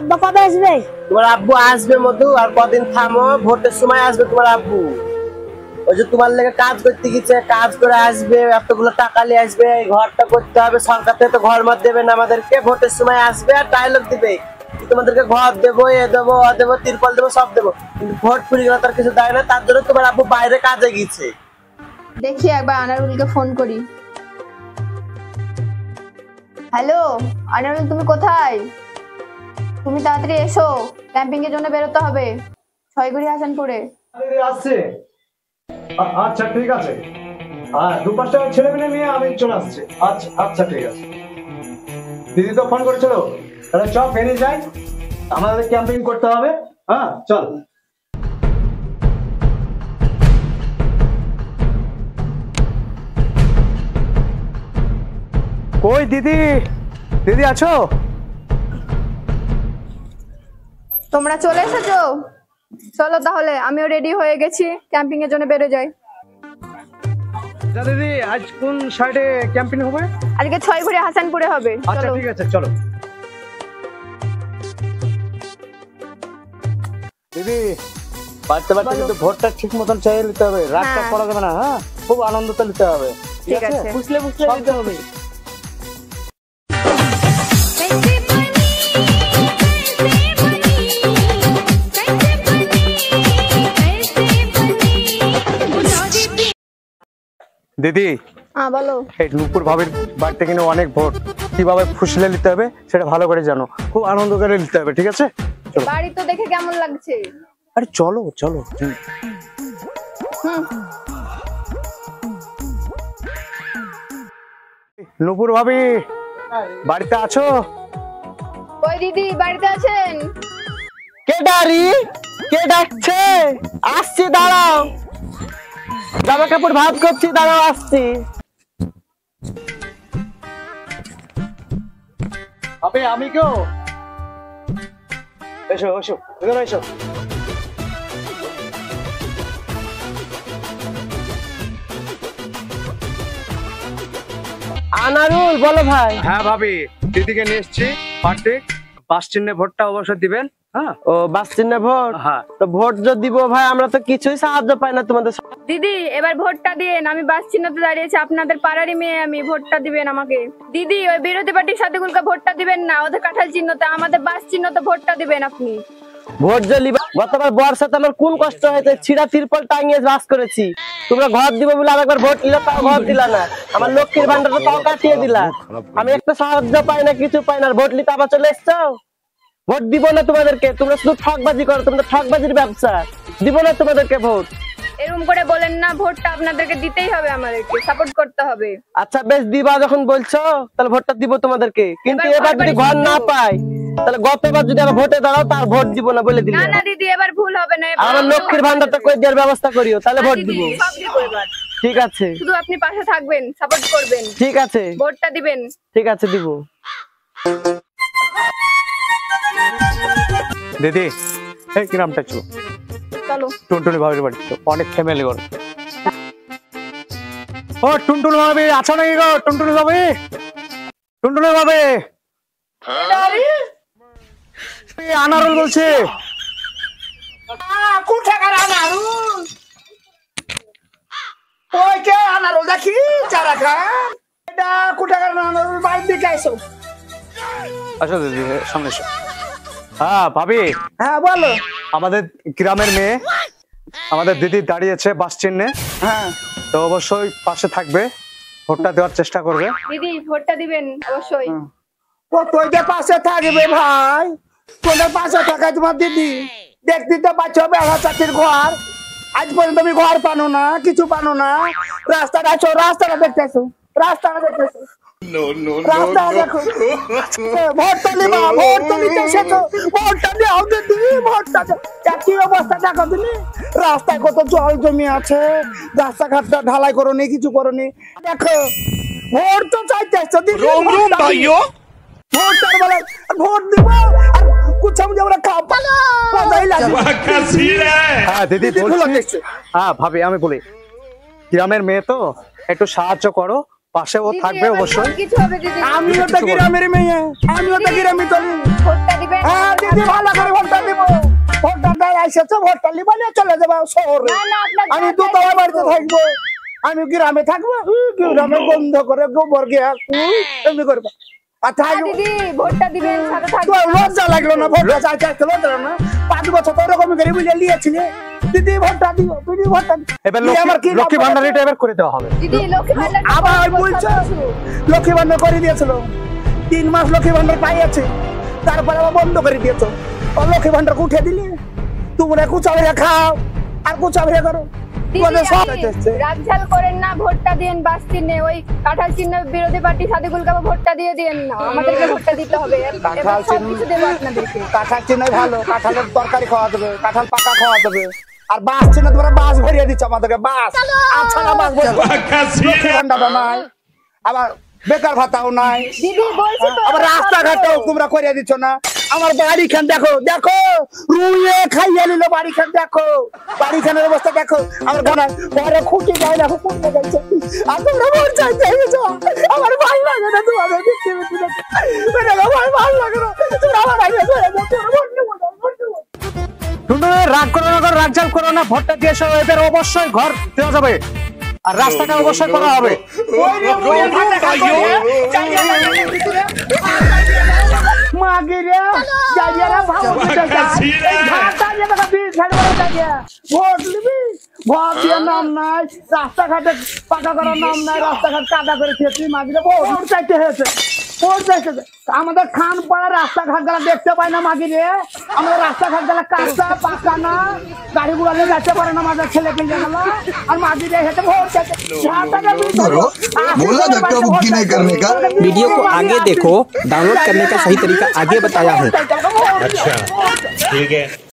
আব্বা কবে আসবে? তোমার আব্বু আসবে মধু, আর কদিন থামো, ভোটের সময় আসবে তোমার আব্বু। ওই যে তোমার লেগে কাজ করতে গেছে, কাজ করে আসবে, এতগুলো টাকা নিয়ে আসবে, ঘরটা করতে হবে, সরকার থেকে তো ঘর মত দেবে না আমাদেরকে, ভোটের সময় আসবে আর ডায়লগ দিবে তোমাদেরকে ঘর দেবো, এ দেবো, ও দেবো, তিরপল দেবো, সব দেবো, কিন্তু ভোট পুড়ে গেলে তার কিছু দেয় না। তার জন্য তোমার আব্বু বাইরে কাজে গেছে। দেখি একবার আনারুলকে ফোন করি। হ্যালো আনারুল, তুমি কোথায়? তুমি তাড়াতাড়ি এসো, ক্যাম্পিং এর জন্য বেরোতে হবে ছয়গুড়ি হাসানপুরে। আসছে, আচ্ছা ঠিক আছে, দু পাঁচটা ছেলে মেয়ে নিয়ে আমি চলে আসছি। আচ্ছা আচ্ছা ঠিক আছে। দিদি তো ফোন করেছিল, তাহলে চল বেরিয়ে যাই, আমাদের ক্যাম্পিং করতে হবে। হ্যাঁ চল। কই দিদি, দিদি আছো? তোমরা চলে এসেছো? চলো তাহলে, আমিও রেডি হয়ে গেছি, ক্যাম্পিং এর জন্য বেরো যাই। দিদি আজ কোন সাইডে ক্যাম্পিং হবে? আজকে ছয়গুড়ি হাসানপুরে হবে। আচ্ছা ঠিক আছে চলো। দিদি বাড়তে বাড়তে কিন্তু ভোটটা ঠিক মতন চাইয়ে নিতে হবে, রাতটা করা যাবে না। হ্যাঁ খুব আনন্দটা নিতে হবে, ঠিক আছে? বুঝলে নিতে হবে। দিদি হ্যাঁ বলো। এই নুপুর ভাবির বাড়িতে কিন্তু অনেক ভোট, কিভাবে ফুসলে নিতে হবে সেটা ভালো করে জানো, খুব আনন্দ করে নিতে হবে। ঠিক আছে চলো। বাড়ি তো দেখে কেমন লাগছে? আরে চলো চলো। নুপুর ভাবি বাড়িতে আছো? কই দিদি, বাড়িতে আছেন? কে ডারি, কে ডাকছে? আসছি, দাঁড়াও, জামা কাপড় ভাত করছি, দাঁড়াও আসছি। আবে আমি কেউ, এসো এসো এখানে এসো। আনারুল বলো ভাই। হ্যাঁ ভাবি, দিদিকে নিয়ে এসছি পার্টি, বাস চিহ্নে ভোটটা অবশ্যই দিবেন। হ্যাঁ ও বাস চিহ্নে ভোট, হ্যাঁ তো ভোট যদি দিব ভাই, আমরা তো কিছুই সাহায্য পাই না তোমাদের। দিদি এবার ভোটটা দিয়েন, আমি বাস চিহ্নতে দাঁড়িয়েছি, আপনাদের পাড়ারই মেয়ে আমি, ভোটটা দিবেন আমাকে। দিদি ওই বিরোধী পার্টির সাথে গুলকে ভোটটা দিবেন না, ওদের কাঁঠাল চিহ্নতে, আমাদের বাস চিহ্নতে ভোটটা দিবেন আপনি। ভোট যে লিবা, গতবার বর্ষাতে আমার কোন কষ্ট হয়েছে, ছিড়া তিরপল টাঙিয়ে বাস করেছি, তোমরা ঘর দিব বলে আরেকবার ভোট নিলে তাও ঘর দিলা না, আমার লক্ষ্মীর ভান্ডারটা তাও কাটিয়ে দিলা, আমি একটা সাহায্য পাই না, কিছু পাই না, ভোট নিতে আবার চলে এসছো। ভোট দিব না তোমাদেরকে, তোমরা শুধু ঠকবাজি করো, তোমাদের ঠকবাজির ব্যবসা, দিব না তোমাদেরকে ভোট। এরকম করে বলেন না, ভোটটা আপনাদেরকে দিতেই হবে, আমাদেরকে সাপোর্ট করতে হবে। আচ্ছা বেশ, দিবা যখন বলছো তাহলে ভোটটা দিব তোমাদেরকে, কিন্তু এবার যদি ঘর না পাই তাহলে গতবার যদি আবার ভোটে দাঁড়াও তার ভোট দিব না বলে দিলে। না না দিদি এবার ভুল হবে না, আমার লক্ষ্মীর ভান্ডারটা কই দেওয়ার ব্যবস্থা করিও, তাহলে ভোট দিব। সব দিব এবার। ঠিক আছে, শুধু আপনি পাশে থাকবেন, সাপোর্ট করবেন। ঠিক আছে, ভোটটা দিবেন। ঠিক আছে দিব। দিদি এই গ্রামটা চলো, চলো। টুনটুনি ভাবির বাড়ি তো অনেক ফ্যামিলি ঘর। ও টুনটুনি ভাবি আছো নাকি গো? টুনটুনি ভাবি, টুনটুনি ভাবি, আনারুল বলছে। কোথাকার আনারুল? ওই কে আনারুল দেখি চারা খান, এটা কোথাকার আনারুল? বাইরে দিকে আইসো। আচ্ছা দিদি সামনে এসো। হ্যাঁ ভাবি। হ্যাঁ বলো। আমাদের গ্রামের মেয়ে, আমাদের দিদি দাঁড়িয়েছে বাস চিহ্নে। হ্যাঁ তো অবশ্যই পাশে থাকবে, ভোটটা দেওয়ার চেষ্টা করবে। দিদি ভোটটা দিবেন অবশ্যই। ও তোদের পাশে থাকবে ভাই, তোদের পাশে থাকা তোমার দিদি, দেখতে তো পাচ্ছ বেড়া চাকরির ঘর, আজ পর্যন্ত তুমি ঘর পানো না, কিছু পানো না, রাস্তাটা আছো, রাস্তাটা দেখতেছো, রাস্তাটা দেখতেছো, রাস্তা দেখো। ভোটটা নিবা, ভোটটা নিতে এসেছো, ভোটটা দাও দিদি, ভোটটা দাও। কি অবস্থা দেখো তুমি, রাস্তায় কত জল জমি আছে, রাস্তাঘাটটা ঢালাই করোনি, কিছু করোনি, দেখো ভোট তো চাইতে আসছো দিদি, ভোটটার বেলা ভোট দিব আর কুচামুচি আমরা খাও, মজাই লাগে। হ্যাঁ দিদি বলছি, হ্যাঁ ভাবি আমি বলি, গ্রামের মেয়ে তো একটু সাহায্য করো, পাশে ও থাকবে অবশ্যই। কিছু হবে দিদি, আমিও তো গ্রামের মেয়ে, আমিও তো গ্রামে চলি। ভোটটা দিবেন। হ্যাঁ দিদি দিদি ভালো করে ভোটটা দিব ভোটটা দেয় এসেছে ভোটটা নিয়ে বলে চলে যাবো শহরে না, না, আপনার আমি যা দুতলা চাই বাড়িতে তাই থাকবো আমি গ্রামে থাকবো গ্রামে বন্ধ করে গোবর গ্যাস এমনি করবো আর না, থাকবো দিদি ভোটটা দিবেন সাথে তো থাকবেন লজ্জা লাগলো না ভোটটা চাইতে আসতে লজ্জা লাগলো না 5 বছর তো এরকম করে বুঝে নিয়েছিলে দিদি ভোটটা দিও দিদি ভোটটা দিও। এবার দিয়ে আমার কি লক্ষ্মী লাভ ভান্ডার হবে? এটা এবার করে দেওয়া হবে দিদি লক্ষ্মী ভান্ডার আবার বলছো লক্ষ্মী ভান্ডার করে দিয়েছিল 3 মাস লক্ষ্মী ভান্ডার পাইয়াছে তারপরে আবার বন্ধ করে দিয়েছো ও লক্ষ্মী ভান্ডার উঠে দিলে তোমরা কুচা ভেজা খাও আর কুচা ভেজা করো তোমাদের সব হচ্ছে রাগঝাল করেন না ভোটটা দিন বাস চিহ্নে ওই কাঁঠাল চিহ্ন বিরোধী পার্টি সাদিকুলকে ভোটটা দিয়ে দিন না আমাদেরকে ভোটটা দিতে হবে কাঁঠাল সব চিহ্ন- কিছু দেবো আপনাদেরকে কাঁঠাল চিহ্নই ভালো কাঁঠালের তরকারি খাওয়া দেবে কাঁঠাল পাকা খাওয়া দেবে আর বাস চিহ্ন তোমরা বাস ভরিয়ে দিচ্ছ আমাদেরকে বাস আচ্ছা না বাস লক্ষ্মী ভান্ডারও নাই আবার বেকার ভাতাও নাই দিদি বলছি তো আবার রাস্তাঘাটও তোমরা করে দিচ্ছ না আমার বাড়ি খান দেখো দেখো রুইয়ে খাইয়ে নিল বাড়ি খান দেখো বাড়ি খানের অবস্থা দেখো আমার ঘরে খুঁটি যায় দেখো কোনটা যাচ্ছে আর তোমরা ভোট চাইতে এসেছো আমার ভালো লাগে না তোমাদের দেখতে ভাই ভালো লাগে না তোমরা আমার আগে ধরে দাও, তোমরা ভোট নেবো না, ভোট নেবো। টুনটুনি রাগ করো না রাগজাল করো না ভোটটা দিয়ে এসো এবার অবশ্যই ঘর দেওয়া যাবে আর রাস্তাটা অবশ্যই করা হবে ওই রে, ওই রে, ভাত দেখা করে, চাইয়া লাগে ভিতরে। মাগে রে, চাইয়া রে, ভালো করে চাই। এই ঘাট চাইয়া দেখা বীজ ছাড়বো না চাইয়া। ভোট নিবি? ভোট দিয়ে নাম নাই, রাস্তাঘাটে পাকা করার নাম নাই, রাস্তাঘাট কাদা করে খেয়েছি, মাগিরে ভোট চাইতে হয়েছে। ভোট চাইতে হয়েছে। আমাদের খান পাড়া রাস্তাঘাট গুলা দেখতে পাই না মাগিরে আমাদের রাস্তাঘাট গুলা কাঁচা পাকা না গাড়ি গুলা যেতে পারে না আমাদের ছেলে পেলে গেল আর মাগিরে হেঁটে ভোট চাইতে बोला धक्का मुक्की नहीं करने का। वीडियो को आगे देखो, डाउनलोड करने का सही तरीका आगे बताया हूँ। अच्छा ठीक है।